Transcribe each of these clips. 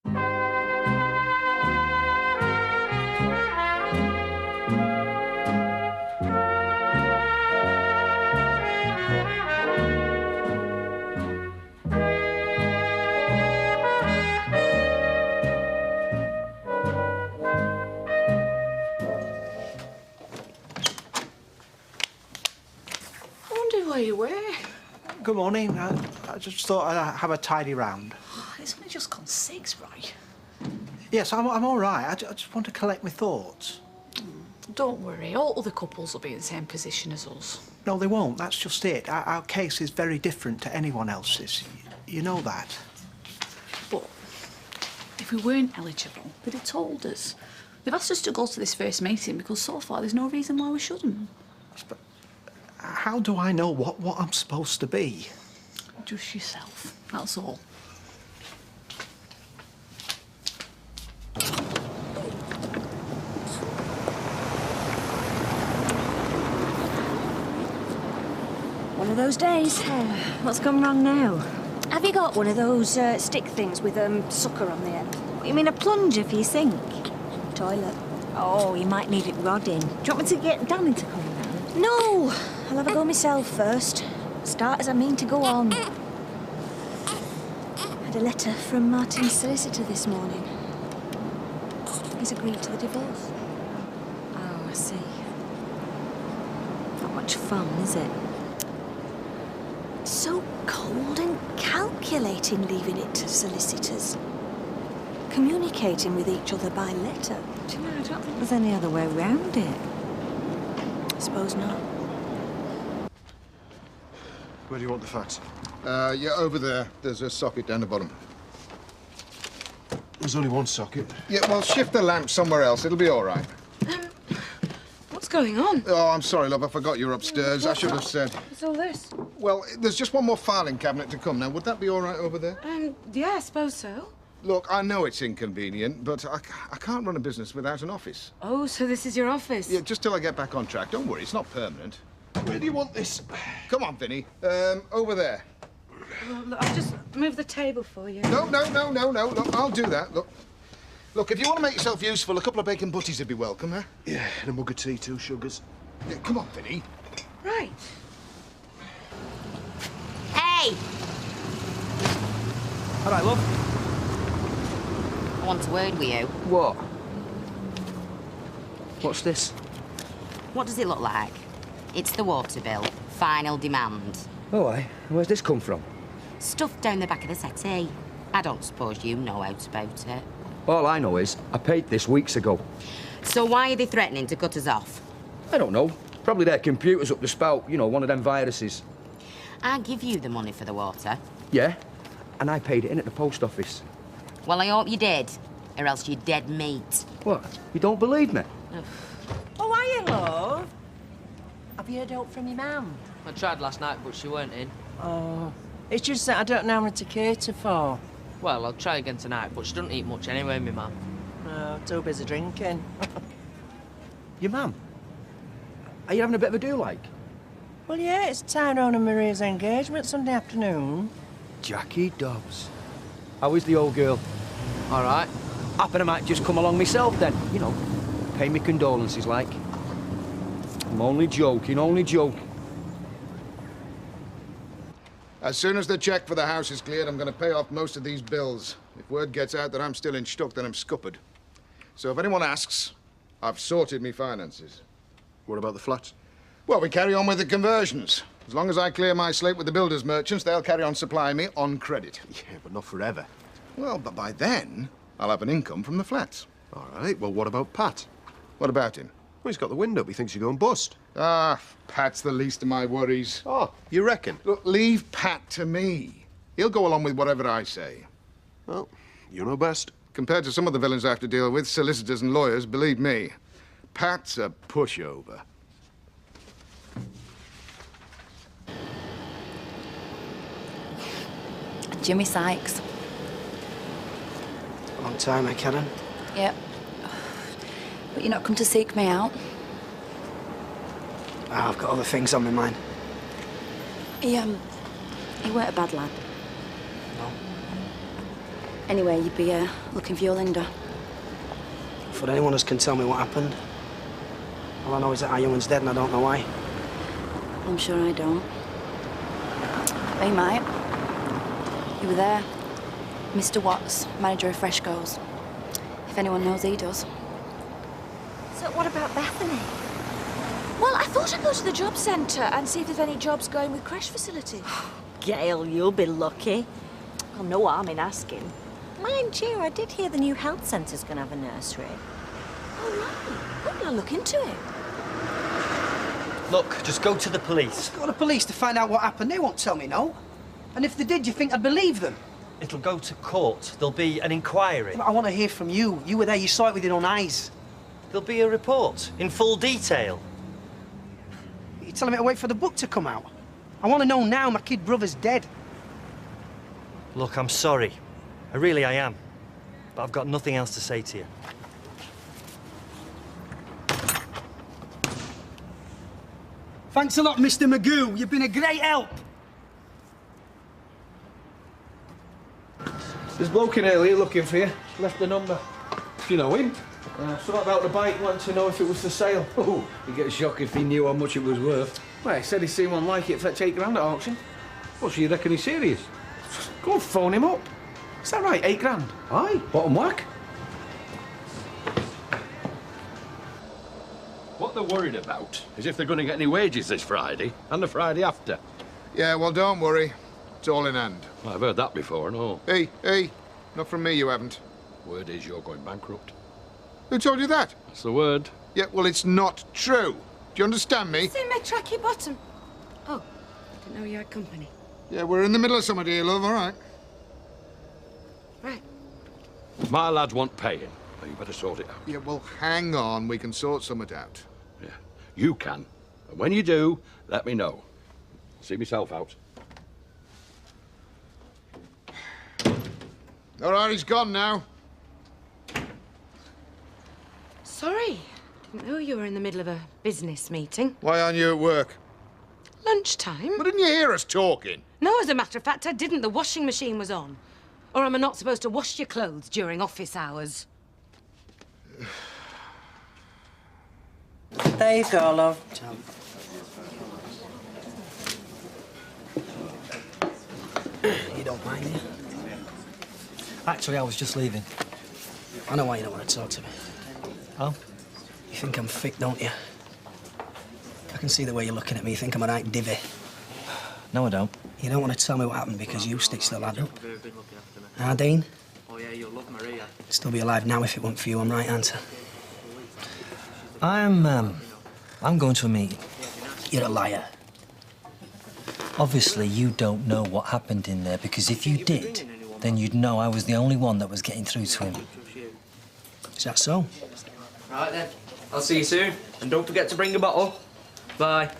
Where you were? Good morning. I just thought I'd have a tidy round. It's only just gone 6, right? Yes, I'm all right. I just want to collect my thoughts. Don't worry, all other couples will be in the same position as us. No, they won't. That's just it. Our case is very different to anyone else's. You know that. But if we weren't eligible, they'd have told us. They've asked us to go to this first meeting because so far there's no reason why we shouldn't. But how do I know what I'm supposed to be? Just yourself, that's all. One of those days. What's gone wrong now? Have you got one of those stick things with sucker on the end? You mean a plunger for your sink? Toilet? Oh, you might need it rodding. Do you want me to get Danny to come round? No! I'll have a go myself first. Start as I mean to go on. Had a letter from Martin's solicitor this morning. He's agreed to the divorce. Oh, I see. Not much fun, is it? So cold and calculating, leaving it to solicitors. Communicating with each other by letter. Do you know, I don't think there's any other way around it. I suppose not. Where do you want the facts? Yeah, over there. There's a socket down the bottom. There's only one socket. Yeah, well, shift the lamp somewhere else. It'll be all right. What's going on? Oh, I'm sorry, love. I forgot you're upstairs. I should have said. What's all this? Well, there's just one more filing cabinet to come now. Would that be all right over there? Yeah, I suppose so. Look, I know it's inconvenient, but I can't run a business without an office. Oh, so this is your office? Yeah, just till I get back on track. Don't worry, it's not permanent. Where do you want this? Come on, Vinny. Over there. Well, look, I'll just move the table for you. No. Look, I'll do that. Look, if you want to make yourself useful, a couple of bacon butties would be welcome, huh? Yeah, and a mug of tea, 2 sugars. Yeah, come on, Vinny. Right. Hey! All right, love. I want a word with you. What? What's this? What does it look like? It's the water bill. Final demand. Oh, aye. Where's this come from? Stuffed down the back of the settee. I don't suppose you know out about it. All I know is I paid this weeks ago. So why are they threatening to cut us off? I don't know. Probably their computer's up the spout. You know, one of them viruses. I give you the money for the water. Yeah? And I paid it in at the post office. Well, I hope you did, or else you're dead meat. What? You don't believe me? Oh, are you, love? Have you heard help from your mum? I tried last night, but she weren't in. Oh, it's just that I don't know how to cater for. Well, I'll try again tonight, but she doesn't eat much anyway, me mum. Oh, too busy drinking. Your mum? Are you having a bit of a do, like? Well, yeah, it's Tyrone and Maria's engagement Sunday afternoon. Jackie Dobbs. How is the old girl? All right. Happen I might just come along myself then. You know, pay me condolences, like. I'm only joking, only joking. As soon as the cheque for the house is cleared, I'm going to pay off most of these bills. If word gets out that I'm still in Stuck, then I'm scuppered. So if anyone asks, I've sorted me finances. What about the flats? Well, we carry on with the conversions. As long as I clear my slate with the builders' merchants, they'll carry on supplying me on credit. Yeah, but not forever. Well, but by then, I'll have an income from the flats. All right, well, what about Pat? What about him? Well, he's got the wind up. He thinks you're going bust. Ah, Pat's the least of my worries. Oh, you reckon? Look, leave Pat to me. He'll go along with whatever I say. Well, you know best. Compared to some of the villains I have to deal with, solicitors and lawyers, believe me, Pat's a pushover. Jimmy Sykes. Long time, eh, Karen? Yep. But you're not come to seek me out? Oh, I've got other things on my mind. He weren't a bad lad. No. Anyway, you'd be looking for your Linda. For anyone else can tell me what happened. All I know is that our young'un's dead and I don't know why. I'm sure I don't. Hey, mate. You were there. Mr. Watts, manager of Freshco's. If anyone knows, he does. So what about Bethany? Well, I thought I'd go to the job centre and see if there's any jobs going with creche facilities. Gail, you'll be lucky. Well, no harm in asking. Mind you, I did hear the new health centre's going to have a nursery. All right. Well, I'll look into it. Look, just go to the police. Go to the police to find out what happened. They won't tell me no. And if they did, you think I'd believe them? It'll go to court. There'll be an inquiry. I want to hear from you. You were there, you saw it with your own eyes. There'll be a report in full detail. You're telling me to wait for the book to come out? I want to know now my kid brother's dead. Look, I'm sorry. I am. But I've got nothing else to say to you. Thanks a lot, Mr. Magoo. You've been a great help. There's a bloke in earlier looking for you. Left the number. You know him? Something about the bike, wanted to know if it was for sale. Oh, he'd get shocked if he knew how much it was worth. Well, he said he'd seen one like it for £8 grand at auction. What, so you reckon he's serious? Go and phone him up. Is that right, £8 grand? Aye, bottom whack. What they're worried about is if they're going to get any wages this Friday and the Friday after. Yeah, well, don't worry. It's all in hand. I've heard that before, no. Hey, not from me, you haven't. Word is you're going bankrupt. Who told you that? That's the word. Yeah, well, it's not true. Do you understand me? See my tracky bottom. Oh, didn't know you had company. Yeah, we're in the middle of something here, love, all right? Right. My lads want paying. Well, you better sort it out. Yeah, well, hang on. We can sort something out. Yeah, you can. And when you do, let me know. See myself out. All right, he's gone now. Sorry. Didn't know you were in the middle of a business meeting. Why aren't you at work? Lunchtime? Well, didn't you hear us talking? No, as a matter of fact, I didn't. The washing machine was on. Or am I not supposed to wash your clothes during office hours? There you go, love. You don't mind, do you? Actually, I was just leaving. I know why you don't want to talk to me. Oh? You think I'm thick, don't you? I can see the way you're looking at me. You think I'm a right divvy. No, I don't. You don't want to tell me what happened because you stitched the lad up. Ah, Dean? Oh, yeah, you'll love Maria. Still be alive now if it weren't for you, I'm right, aren't I? I'm going to a meeting. You're a liar. Obviously, you don't know what happened in there, because if you did, then you'd know I was the only one that was getting through to him. Is that so? Right, then. I'll see you soon. And don't forget to bring a bottle. Bye.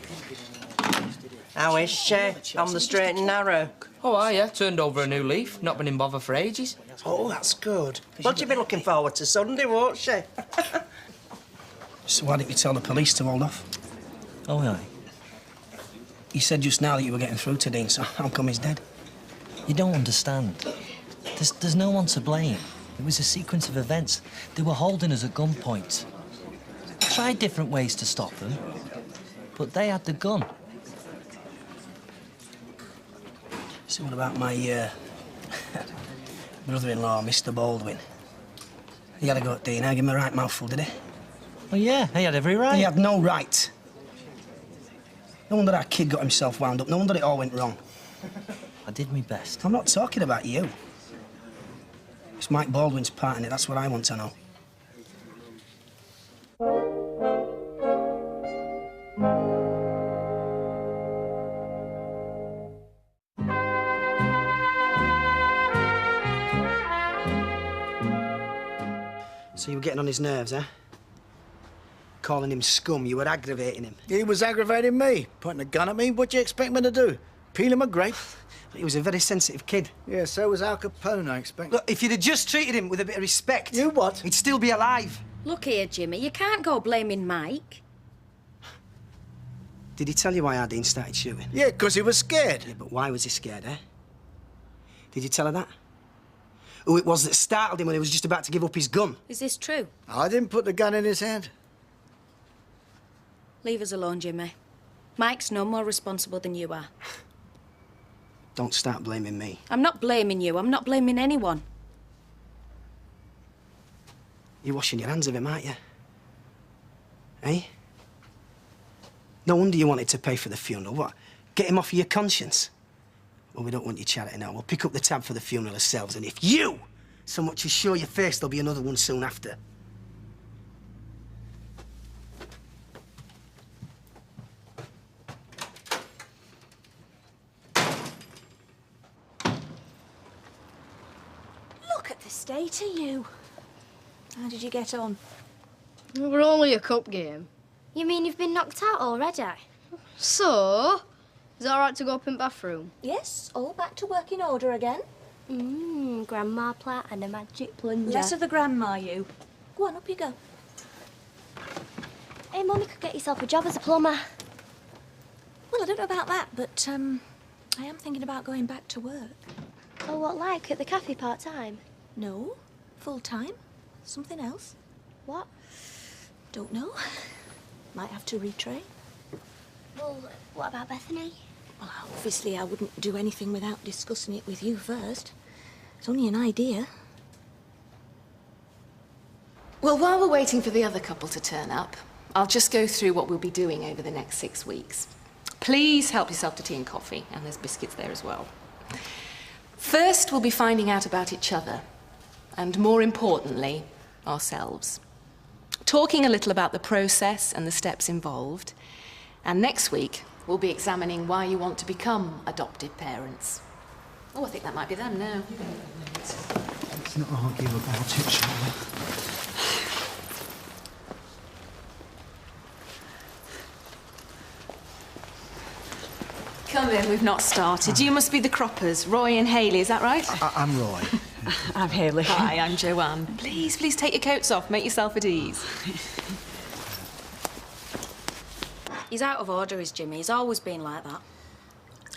How is she? On the straight and narrow? Oh, aye, yeah. Turned over a new leaf. Not been in bother for ages. Oh, that's good. Well, she'll be looking forward to Sunday, won't she? So why didn't you tell the police to hold off? Oh, aye. You said just now that you were getting through to Dean, so how come he's dead? You don't understand. There's no one to blame. It was a sequence of events. They were holding us at gunpoint. I tried different ways to stop them, but they had the gun. So what about my brother-in-law, Mr. Baldwin? He had a go at Dean. I gave him a right mouthful, did he? Oh, yeah, he had every right. He had no right. No wonder that kid got himself wound up. No wonder it all went wrong. I did my best. I'm not talking about you. It's Mike Baldwin's part in it. That's what I want to know. So you were getting on his nerves, eh? Calling him scum, you were aggravating him. He was aggravating me, pointing a gun at me. What do you expect me to do? Peel him a grape? He was a very sensitive kid. Yeah, so was Al Capone, I expect. Look, if you'd have just treated him with a bit of respect... You what? He'd still be alive. Look here, Jimmy, you can't go blaming Mike. Did he tell you why our Dean started shooting? Yeah, 'cause he was scared. Yeah, but why was he scared, eh? Did you tell her that? who it was that startled him when he was just about to give up his gun. Is this true? I didn't put the gun in his hand. Leave us alone, Jimmy. Mike's no more responsible than you are. Don't start blaming me. I'm not blaming you. I'm not blaming anyone. You're washing your hands of him, aren't you? Eh? No wonder you wanted to pay for the funeral. What? Get him off of your conscience? Well, we don't want your charity now. We'll pick up the tab for the funeral ourselves, and if you so much as show your face, there'll be another one soon after. Look at the state of you. How did you get on? We're only a cup game. You mean you've been knocked out already? So, is it all right to go up in the bathroom? Yes, all back to working order again. Grandma plat and a magic plunger. Less of the grandma, you. Go on, up you go. Hey, Mum, you could get yourself a job as a plumber. Well, I don't know about that, but I am thinking about going back to work. Oh, what, like, at the cafe part-time? No, full-time. Something else. What? Don't know. Might have to retrain. Well, what about Bethany? Well, obviously I wouldn't do anything without discussing it with you first. It's only an idea. Well, while we're waiting for the other couple to turn up, I'll just go through what we'll be doing over the next 6 weeks. Please help yourself to tea and coffee, and there's biscuits there as well. First, we'll be finding out about each other, and more importantly, ourselves. Talking a little about the process and the steps involved. And next week, we'll be examining why you want to become adoptive parents. Oh, I think that might be them now. Let's not argue about it, shall we? Come in, we've not started. You must be the croppers, Roy and Hayley, is that right? I'm Roy. I'm Hayley. Hi, I'm Joanne. Please take your coats off. Make yourself at ease. He's out of order, is Jimmy. He's always been like that.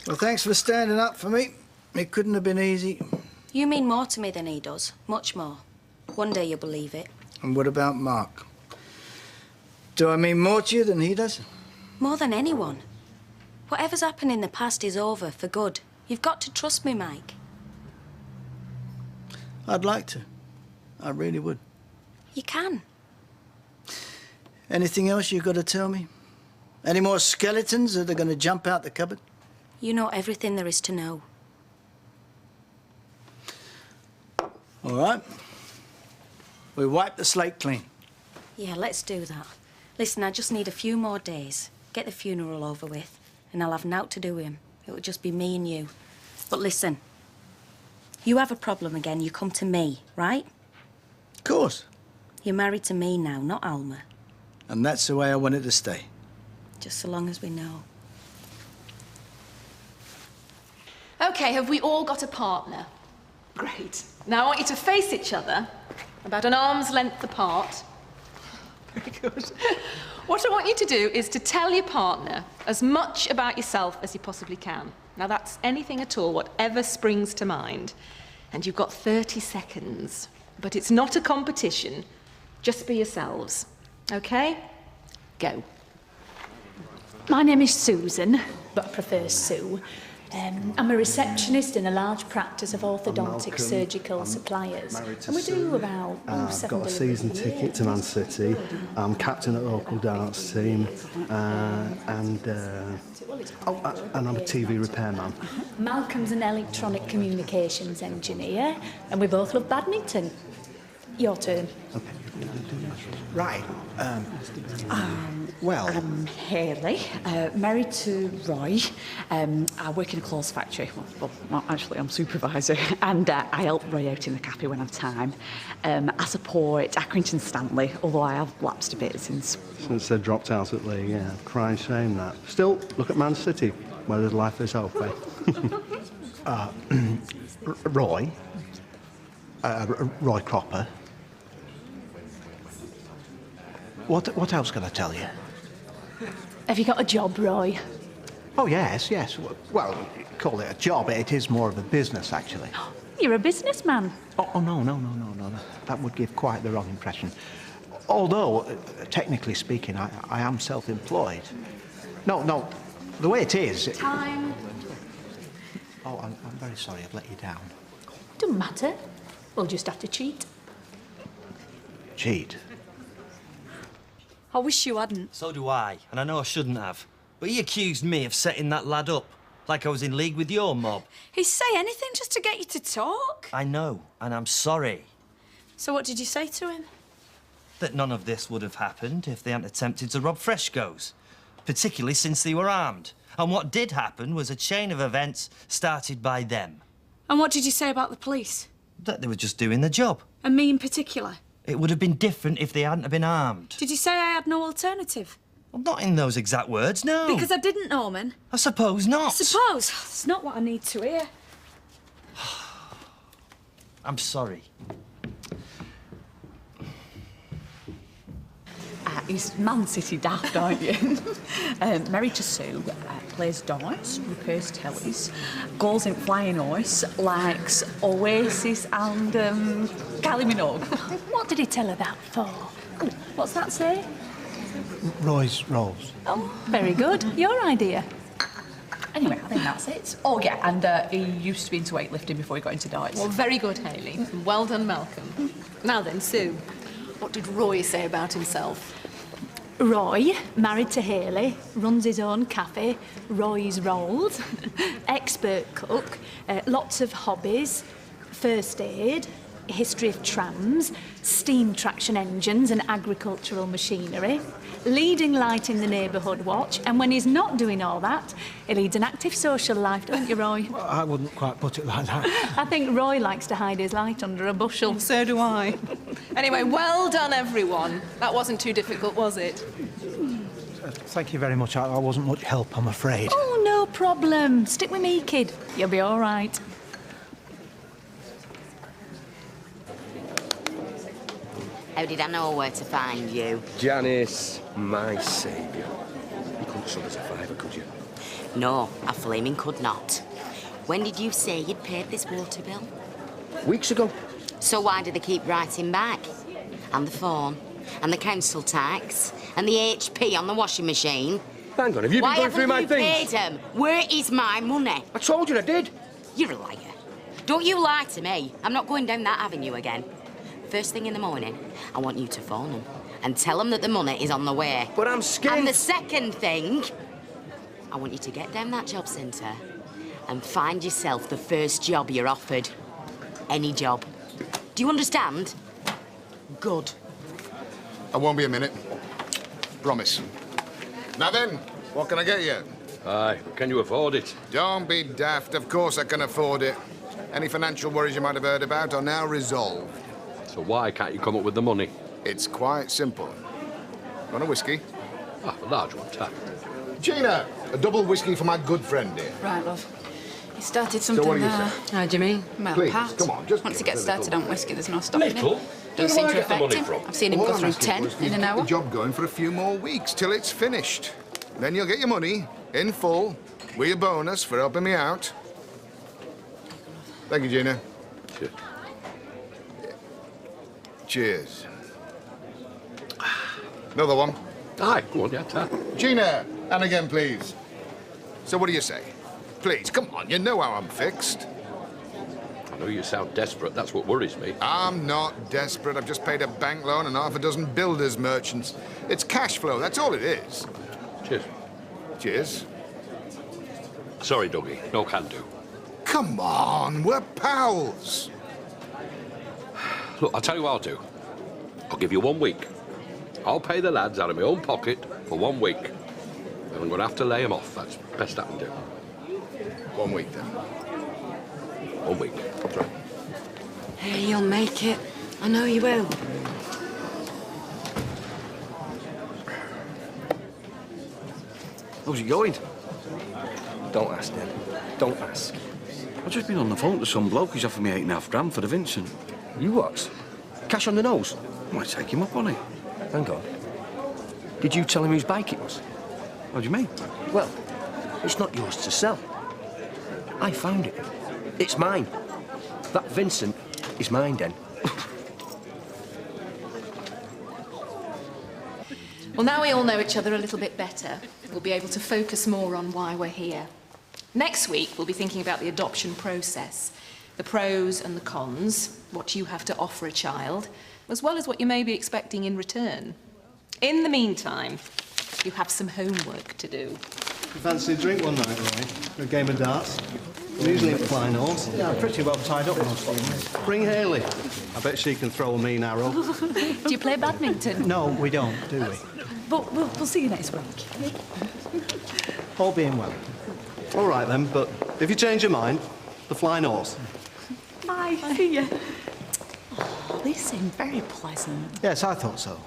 Well, thanks for standing up for me. It couldn't have been easy. You mean more to me than he does. Much more. One day you'll believe it. And what about Mark? Do I mean more to you than he does? More than anyone. Whatever's happened in the past is over, for good. You've got to trust me, Mike. I'd like to. I really would. You can. Anything else you've got to tell me? Any more skeletons that are going to jump out the cupboard? You know everything there is to know. All right. We wipe the slate clean. Yeah, let's do that. Listen, I just need a few more days. Get the funeral over with, and I'll have naught to do with him. It'll just be me and you. But listen, you have a problem again, you come to me, right? Of course. You're married to me now, not Alma. And that's the way I want it to stay. Just so long as we know. OK, have we all got a partner? Great. Now I want you to face each other, about an arm's length apart. Very good. What I want you to do is to tell your partner as much about yourself as you possibly can. Now that's anything at all, whatever springs to mind. And you've got 30 seconds. But it's not a competition. Just be yourselves. OK? Go. My name is Susan, but I prefer Sue. I'm a receptionist in a large practice of orthodontic surgical suppliers. And we do about I've got a season ticket to Man City. I'm captain at the local dance team. And I'm a TV repairman. Malcolm's an electronic communications engineer, and we both love badminton. Your turn. Okay. Right. Well... I'm Hayley, married to Roy. I work in a clothes factory. Well, not actually, I'm supervisor. And I help Roy out in the cafe when I have time. I support Accrington Stanley, although I have lapsed a bit since... Since they dropped out at league, yeah. Crying shame, that. Still, look at Man City, where there's life is hope, eh? Roy. Roy Cropper. What else can I tell you? Have you got a job, Roy? Oh, yes. Well, call it a job. It is more of a business, actually. You're a businessman. Oh, no. That would give quite the wrong impression. Although, technically speaking, I am self-employed. No, the way it is... Time. Oh, I'm very sorry, I've let you down. Doesn't matter. We'll just have to cheat. Cheat? I wish you hadn't. So do I, and I know I shouldn't have. But he accused me of setting that lad up, like I was in league with your mob. He'd say anything just to get you to talk. I know, and I'm sorry. So what did you say to him? That none of this would have happened if they hadn't attempted to rob Freshco's, particularly since they were armed. And what did happen was a chain of events started by them. And what did you say about the police? That they were just doing their job. And me in particular? It would have been different if they hadn't have been armed. Did you say I had no alternative? Well, not in those exact words, no. Because I didn't, Norman. I suppose not. I suppose. It's not what I need to hear. I'm sorry. He's Man City daft, aren't you? Married to Sue, plays darts, repairs tellies, goes in flying horse, likes Oasis and Kylie Minogue. What did he tell her that for? What's that say? Roy's rolls. Oh, very good. Your idea. Anyway, I think that's it. Oh, yeah, and he used to be into weightlifting before he got into darts. Well, very good, Hayley. Well done, Malcolm. Now then, Sue, what did Roy say about himself? Roy, married to Hayley, runs his own cafe, Roy's Rolls, expert cook, lots of hobbies, first aid, history of trams, steam traction engines and agricultural machinery, leading light in the neighbourhood watch, and when he's not doing all that, he leads an active social life, don't you, Roy? Well, I wouldn't quite put it like that. I think Roy likes to hide his light under a bushel. So do I. Anyway, well done, everyone. That wasn't too difficult, was it? Thank you very much. I wasn't much help, I'm afraid. Oh, no problem. Stick with me, kid. You'll be all right. How did I know where to find you? Janice, my saviour. You couldn't sub us a fiver, could you? No, I flaming could not. When did you say you'd paid this water bill? Weeks ago. So why do they keep writing back? And the phone, and the council tax, and the HP on the washing machine? Hang on, have you been going through my things? Why haven't you paid them? Where is my money? I told you I did. You're a liar. Don't you lie to me. I'm not going down that avenue again. First thing in the morning, I want you to phone them and tell them that the money is on the way. But I'm scared. And the second thing, I want you to get down that job centre and find yourself the first job you're offered. Any job. Do you understand? Good. I won't be a minute. Promise. Now then, what can I get you? Aye, can you afford it? Don't be daft. Of course I can afford it. Any financial worries you might have heard about are now resolved. So why can't you come up with the money? It's quite simple. Want a whiskey? Ah, a large one, tap. Gina, a double whiskey for my good friend here. Right, love. You started something what do you there. say? How do you mean? Well, Please, Pat. come on, just Once he give gets us a started little. on whiskey, there's no stopping him. Little? Don't Where seem do I to get the affect money him. from? I've seen him All go I'm through asking 10 for is in an keep hour. the job going for a few more weeks till it's finished. Then you'll get your money in full with your bonus for helping me out. Thank you, Gina. Cheers. Cheers. Another one. Aye, go on, yeah, tap. Gina, and again, please. So what do you say? Please, come on, you know how I'm fixed. I know you sound desperate, that's what worries me. I'm not desperate. I've just paid a bank loan and half a dozen builders merchants. It's cash flow, that's all it is. Cheers. Cheers. Sorry, Dougie, no can do. Come on, we're pals. Look, I'll tell you what I'll do. I'll give you 1 week. I'll pay the lads out of my own pocket for 1 week. Then I'm going to have to lay them off. That's the best I can do. 1 week, then. 1 week. That's right. Hey, you'll make it. I know you will. How's it going? Don't ask, Dad. Don't ask. I've just been on the phone to some bloke who's offered me £8.5 for the Vincent. You what? Cash on the nose? I might take him up on it. Hang on. Did you tell him whose bike it was? What do you mean? Well, it's not yours to sell. I found it. It's mine. That Vincent is mine, then. Well, now we all know each other a little bit better, we'll be able to focus more on why we're here. Next week, we'll be thinking about the adoption process, the pros and the cons, what you have to offer a child, as well as what you may be expecting in return. In the meantime, you have some homework to do. You fancy a drink one night, Roy? A game of darts? I'm usually at finals. Yeah, I'm pretty well tied up most evenings. Bring Hayley. I bet she can throw a mean arrow. Do you play badminton? No, we don't, do we? But we'll see you next week. All being well. All right, then, but if you change your mind, the flying horse. Bye. See ya. Oh, these seem very pleasant. Yes, I thought so.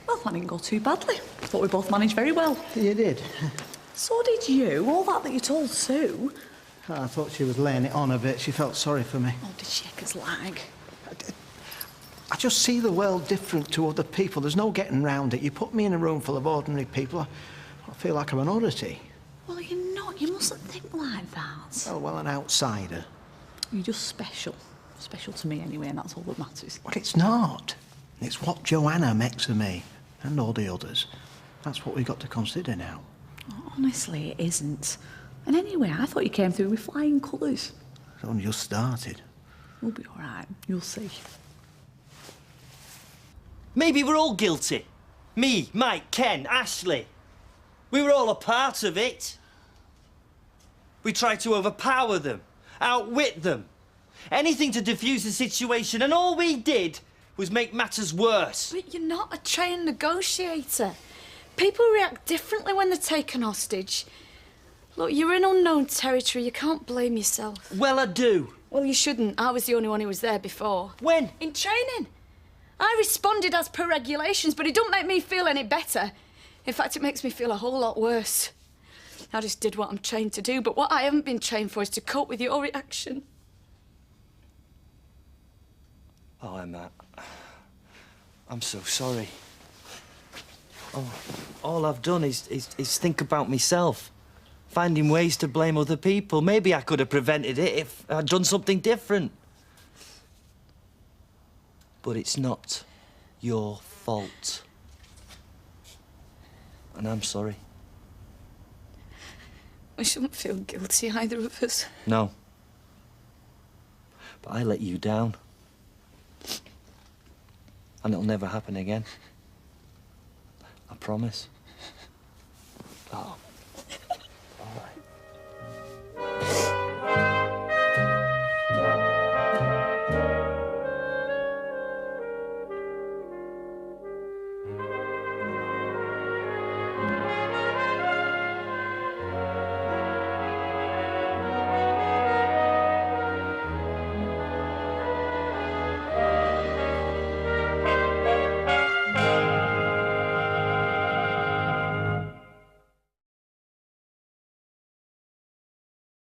Well, that didn't go too badly. I thought we both managed very well. You did. So did you. All that you told Sue. I thought she was laying it on a bit. She felt sorry for me. Oh, did she us lag? I just see the world different to other people. There's no getting round it. You put me in a room full of ordinary people, I feel like I'm an oddity. Well, you're not. You mustn't think like that. Oh, well, an outsider. You're just special. Special to me anyway, and that's all that matters. Well, it's not. It's what Joanna makes of me, and all the others. That's what we've got to consider now. Oh, honestly, it isn't. And anyway, I thought you came through with flying colours. It's only just started. We'll be all right. You'll see. Maybe we're all guilty. Me, Mike, Ken, Ashley. We were all a part of it. We tried to overpower them, outwit them. Anything to defuse the situation, and all we did was make matters worse. But you're not a trained negotiator. People react differently when they're taken hostage. Look, you're in unknown territory. You can't blame yourself. Well, I do. Well, you shouldn't. I was the only one who was there before. When? In training. I responded as per regulations, but it don't make me feel any better. In fact, it makes me feel a whole lot worse. I just did what I'm trained to do, but what I haven't been trained for is to cope with your reaction. Oh, Emma, I'm so sorry. Oh, all I've done is think about myself, finding ways to blame other people. Maybe I could have prevented it if I'd done something different. But it's not your fault. And I'm sorry. We shouldn't feel guilty, either of us. No. But I let you down. And it'll never happen again. I promise. Oh. All right.